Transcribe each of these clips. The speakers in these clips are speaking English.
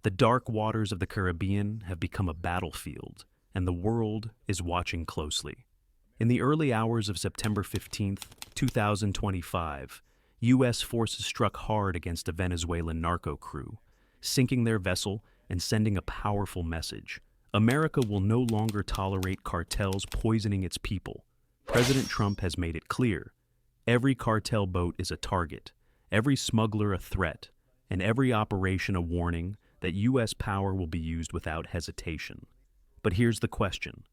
The dark waters of the Caribbean have become a battlefield, and the world is watching closely. In the early hours of September 15th, 2025, U.S. forces struck hard against a Venezuelan narco crew, sinking their vessel and sending a powerful message. America will no longer tolerate cartels poisoning its people. President Trump has made it clear. Every cartel boat is a target, every smuggler a threat, and every operation a warning that U.S. power will be used without hesitation. But here's the question.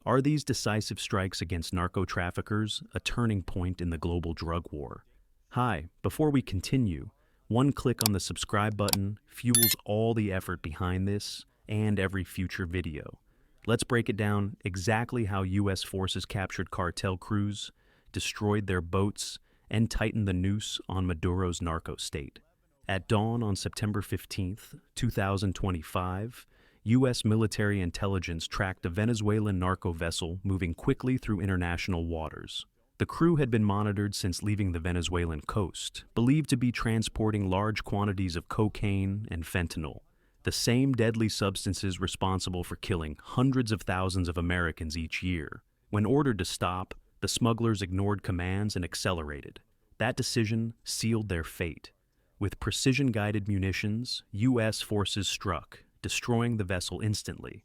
Are these decisive strikes against narco-traffickers a turning point in the global drug war? Hi, before we continue, one click on the subscribe button fuels all the effort behind this and every future video. Let's break it down exactly how U.S. forces captured cartel crews, destroyed their boats, and tightened the noose on Maduro's narco-state. At dawn on September 15th, 2025, U.S. military intelligence tracked a Venezuelan narco vessel moving quickly through international waters. The crew had been monitored since leaving the Venezuelan coast, believed to be transporting large quantities of cocaine and fentanyl, the same deadly substances responsible for killing hundreds of thousands of Americans each year. When ordered to stop, the smugglers ignored commands and accelerated. That decision sealed their fate. With precision-guided munitions, U.S. forces struck, destroying the vessel instantly.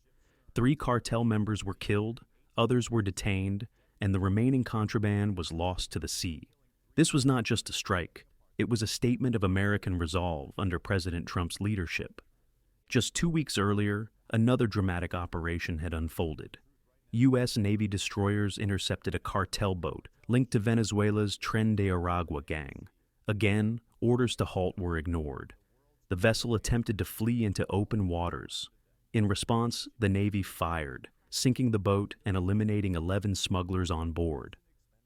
3 cartel members were killed, others were detained, and the remaining contraband was lost to the sea. This was not just a strike, it was a statement of American resolve under President Trump's leadership. Just 2 weeks earlier, another dramatic operation had unfolded. U.S. Navy destroyers intercepted a cartel boat linked to Venezuela's Tren de Aragua gang. Again, orders to halt were ignored. The vessel attempted to flee into open waters. In response, the Navy fired, sinking the boat and eliminating 11 smugglers on board.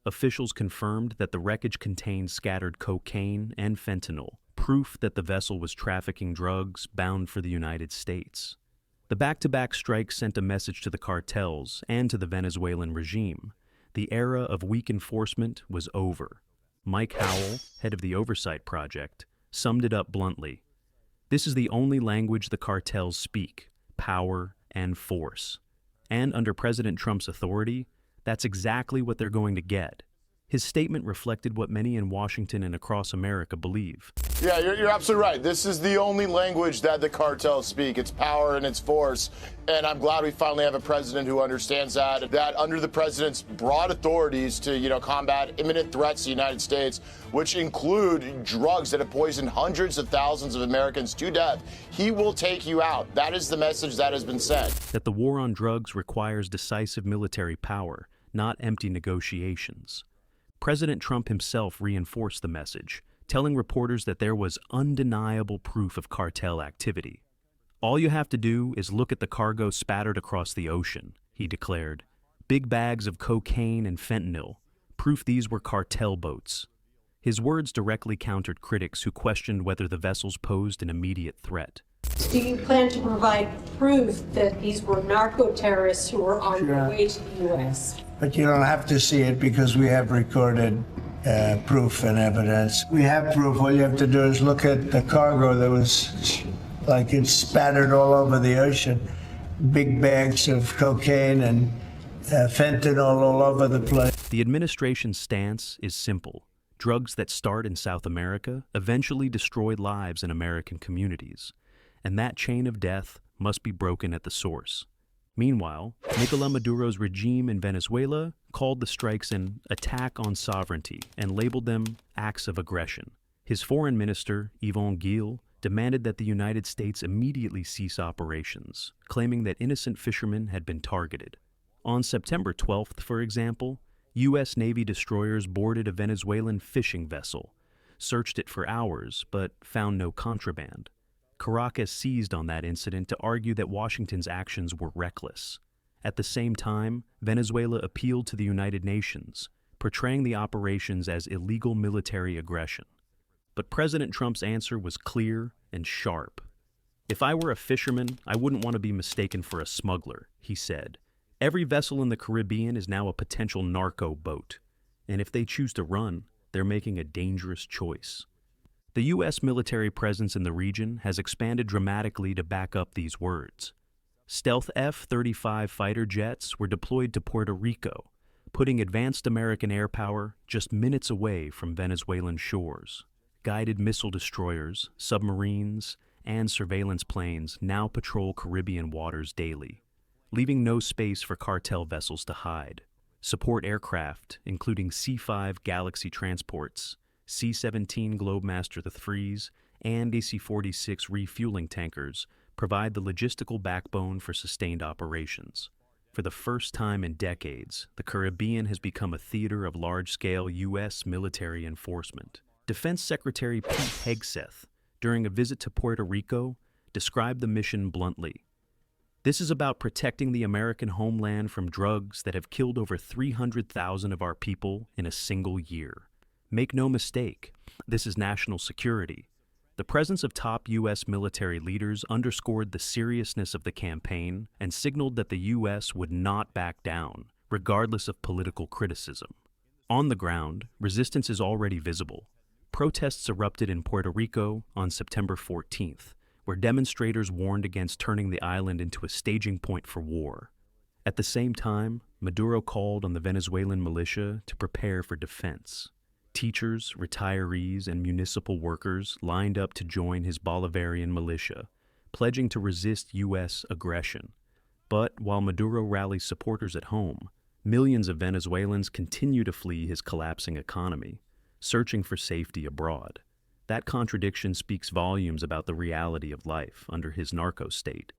Officials confirmed that the wreckage contained scattered cocaine and fentanyl, proof that the vessel was trafficking drugs bound for the United States. The back-to-back strikes sent a message to the cartels and to the Venezuelan regime. The era of weak enforcement was over. Mike Howell, head of the Oversight Project, summed it up bluntly. This is the only language the cartels speak, power and force. And under President Trump's authority, that's exactly what they're going to get. His statement reflected what many in Washington and across America believe. Yeah, you're absolutely right. This is the only language that the cartels speak. It's power and it's force. And I'm glad we finally have a president who understands that under the president's broad authorities to, combat imminent threats to the United States, which include drugs that have poisoned hundreds of thousands of Americans to death, he will take you out. That is the message that has been sent. That the war on drugs requires decisive military power, not empty negotiations. President Trump himself reinforced the message, telling reporters that there was undeniable proof of cartel activity. All you have to do is look at the cargo spattered across the ocean, he declared. Big bags of cocaine and fentanyl, proof these were cartel boats. His words directly countered critics who questioned whether the vessels posed an immediate threat. Do you plan to provide proof that these were narco-terrorists who were on their way to the U.S.? But you don't have to see it because we have recorded proof and evidence. We have proof. All you have to do is look at the cargo that was like it's spattered all over the ocean. Big bags of cocaine and fentanyl all over the place. The administration's stance is simple. Drugs that start in South America eventually destroy lives in American communities. And that chain of death must be broken at the source. Meanwhile, Nicolás Maduro's regime in Venezuela called the strikes an attack on sovereignty and labeled them acts of aggression. His foreign minister, Yvonne Gil, demanded that the United States immediately cease operations, claiming that innocent fishermen had been targeted. On September 12th, for example, U.S. Navy destroyers boarded a Venezuelan fishing vessel, searched it for hours, but found no contraband. Caracas seized on that incident to argue that Washington's actions were reckless. At the same time, Venezuela appealed to the United Nations, portraying the operations as illegal military aggression. But President Trump's answer was clear and sharp. If I were a fisherman, I wouldn't want to be mistaken for a smuggler, he said. Every vessel in the Caribbean is now a potential narco boat, and if they choose to run, they're making a dangerous choice. The U.S. military presence in the region has expanded dramatically to back up these words. Stealth F-35 fighter jets were deployed to Puerto Rico, putting advanced American air power just minutes away from Venezuelan shores. Guided missile destroyers, submarines, and surveillance planes now patrol Caribbean waters daily, leaving no space for cartel vessels to hide. Support aircraft, including C-5 Galaxy transports, C-17 Globemaster IIIs, and DC-46 refueling tankers, provide the logistical backbone for sustained operations. For the first time in decades, the Caribbean has become a theater of large-scale U.S. military enforcement. Defense Secretary Pete Hegseth, during a visit to Puerto Rico, described the mission bluntly. This is about protecting the American homeland from drugs that have killed over 300,000 of our people in a single year. Make no mistake, this is national security. The presence of top U.S. military leaders underscored the seriousness of the campaign and signaled that the U.S. would not back down, regardless of political criticism. On the ground, resistance is already visible. Protests erupted in Puerto Rico on September 14th, where demonstrators warned against turning the island into a staging point for war. At the same time, Maduro called on the Venezuelan militia to prepare for defense. Teachers, retirees, and municipal workers lined up to join his Bolivarian militia, pledging to resist U.S. aggression. But while Maduro rallies supporters at home, millions of Venezuelans continue to flee his collapsing economy, searching for safety abroad. That contradiction speaks volumes about the reality of life under his narco-state.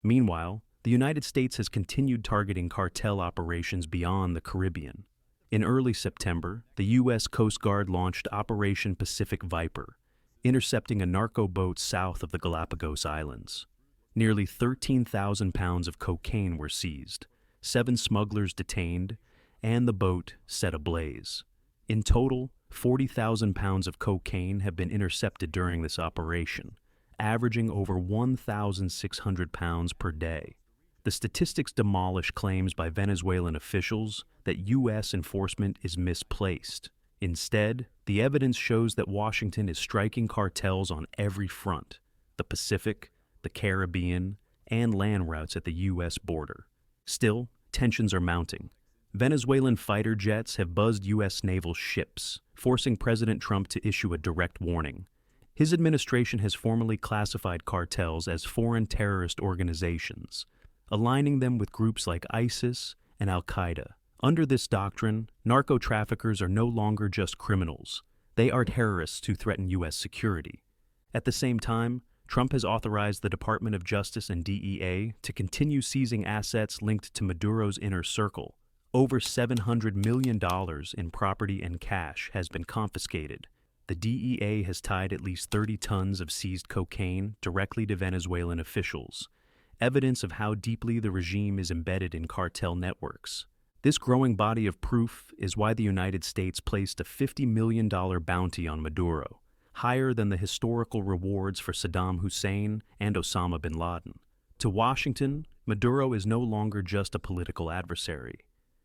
Meanwhile, the United States has continued targeting cartel operations beyond the Caribbean. In early September, the U.S. Coast Guard launched Operation Pacific Viper, intercepting a narco boat south of the Galapagos Islands. Nearly 13,000 pounds of cocaine were seized, 7 smugglers detained, and the boat set ablaze. In total, 40,000 pounds of cocaine have been intercepted during this operation, averaging over 1,600 pounds per day. The statistics demolish claims by Venezuelan officials that U.S. enforcement is misplaced. Instead, the evidence shows that Washington is striking cartels on every front: the Pacific, the Caribbean, and land routes at the U.S. border. Still, tensions are mounting. Venezuelan fighter jets have buzzed U.S. naval ships, forcing President Trump to issue a direct warning. His administration has formally classified cartels as foreign terrorist organizations, aligning them with groups like ISIS and Al-Qaeda. Under this doctrine, narco-traffickers are no longer just criminals. They are terrorists who threaten U.S. security. At the same time, Trump has authorized the Department of Justice and DEA to continue seizing assets linked to Maduro's inner circle. Over $700 million in property and cash has been confiscated. The DEA has tied at least 30 tons of seized cocaine directly to Venezuelan officials, evidence of how deeply the regime is embedded in cartel networks. This growing body of proof is why the United States placed a $50 million bounty on Maduro, higher than the historical rewards for Saddam Hussein and Osama bin Laden. To Washington, Maduro is no longer just a political adversary.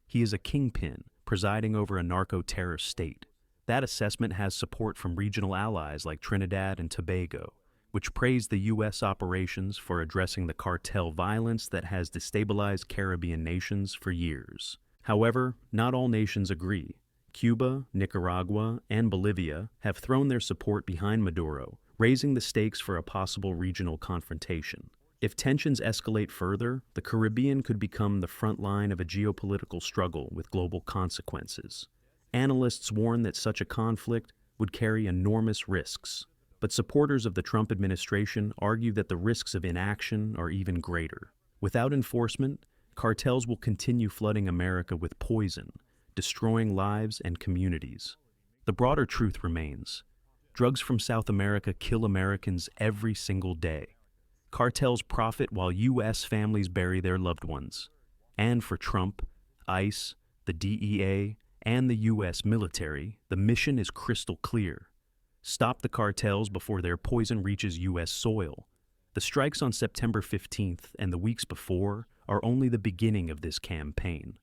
He is a kingpin presiding over a narco-terror state. That assessment has support from regional allies like Trinidad and Tobago, which praised the U.S. operations for addressing the cartel violence that has destabilized Caribbean nations for years. However, not all nations agree. Cuba, Nicaragua, and Bolivia have thrown their support behind Maduro, raising the stakes for a possible regional confrontation. If tensions escalate further, the Caribbean could become the front line of a geopolitical struggle with global consequences. Analysts warn that such a conflict would carry enormous risks, but supporters of the Trump administration argue that the risks of inaction are even greater. Without enforcement, cartels will continue flooding America with poison, destroying lives and communities. The broader truth remains: drugs from South America kill Americans every single day. Cartels profit while U.S. families bury their loved ones. And for Trump, ICE, the DEA, and the U.S. military, the mission is crystal clear. Stop the cartels before their poison reaches U.S. soil. The strikes on September 15th and the weeks before are only the beginning of this campaign.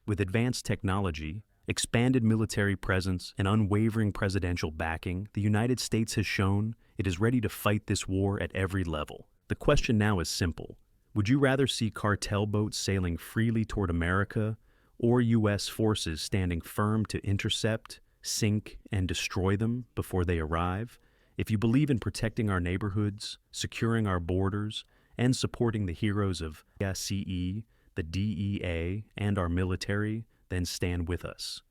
With advanced technology, expanded military presence, and unwavering presidential backing, the United States has shown it is ready to fight this war at every level. The question now is simple. Would you rather see cartel boats sailing freely toward America, or U.S. forces standing firm to intercept, sink, and destroy them before they arrive? If you believe in protecting our neighborhoods, securing our borders, and supporting the heroes of CE, the DEA, and our military, then stand with us.